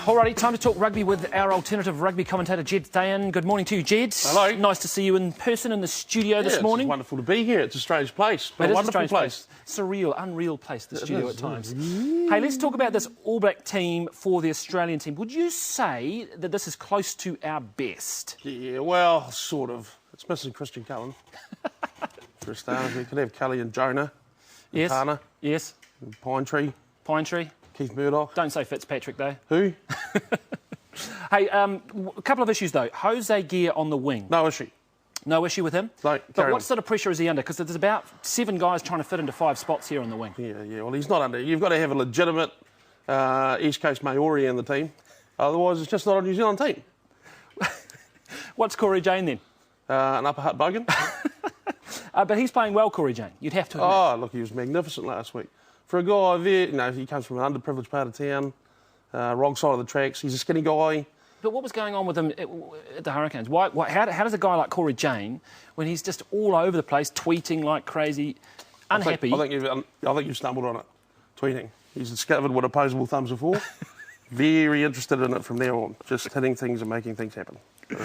Alrighty, time to talk rugby with our alternative rugby commentator, Jed Thian. Good morning to you, Jed. Hello. Nice to see you in person in the studio this morning. It's wonderful to be here. It's a strange place, but a wonderful place. Surreal, unreal place, the studio at times. Hey, let's talk about this All Black team for the Australian team. Would you say that this is close to our best? Yeah, well, sort of. It's missing Christian Cullen. For a start, we could have Kelly and Jonah. Yes. Tana. Yes. And Pine Tree. Keith Murdoch. Don't say Fitzpatrick, though. Who? Hey, a couple of issues, though. Jose Gear on the wing. No issue. No issue with him? No, but what sort of pressure is he under? Because there's about 7 guys trying to fit into 5 spots here on the wing. Yeah. Well, he's not under. You've got to have a legitimate East Coast Maori in the team. Otherwise, it's just not a New Zealand team. What's Corey Jane, then? An upper hut bogan. But he's playing well, Corey Jane. You'd have to admit. Oh, look, he was magnificent last week. For a guy there, he comes from an underprivileged part of town, wrong side of the tracks. He's a skinny guy. But what was going on with him at the Hurricanes? How does a guy like Corey Jane, when he's just all over the place, tweeting like crazy, unhappy... I think you've stumbled on it, tweeting. He's discovered what opposable thumbs are for. Very interested in it from there on, just hitting things and making things happen. Bit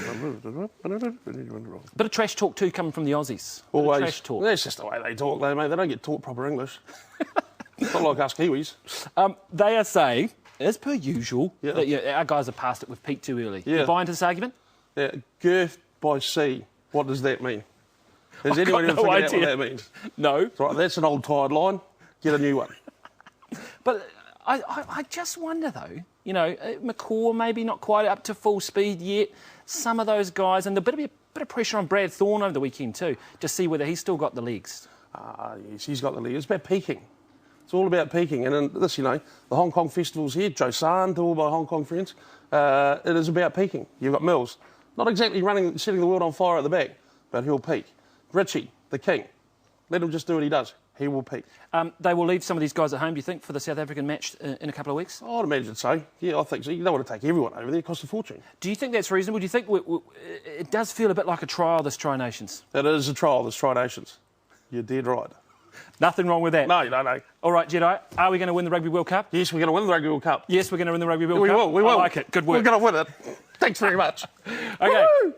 of trash talk too coming from the Aussies. Always. Trash talk. That's just the way they talk, though, mate. They don't get taught proper English. Not like us Kiwis. They are saying, as per usual, Yeah. that our guys have passed it with peak too early. Yeah. You buy into this argument? Yeah, girth by sea. What does that mean? Has anyone ever figured out what that means? No. Right, that's an old tired line. Get a new one. But I just wonder, though, McCaw maybe not quite up to full speed yet. Some of those guys, and a bit of pressure on Brad Thorne over the weekend too, to see whether he's still got the legs. Yes, he's got the legs. It's about peaking. It's all about peaking. And in this, the Hong Kong festival's here, Joe San, to all my Hong Kong friends. It is about peaking. You've got Mills, not exactly setting the world on fire at the back, but he'll peak. Richie, the king, let him just do what he does. He will peak. They will leave some of these guys at home, do you think, for the South African match in a couple of weeks? I'd imagine so. Yeah, I think so. You don't want to take everyone over there. It costs a fortune. Do you think that's reasonable? Do you think it does feel a bit like a trial, this Tri Nations? It is a trial, this Tri Nations. You're dead right. Nothing wrong with that? No, you don't know. All right, Jedi, are we going to win the Rugby World Cup? Yes, we're going to win the Rugby World Cup. Yes, we're going to win the Rugby World Cup? We will. I like it. Good work. We're going to win it. Thanks very much. OK. Woo!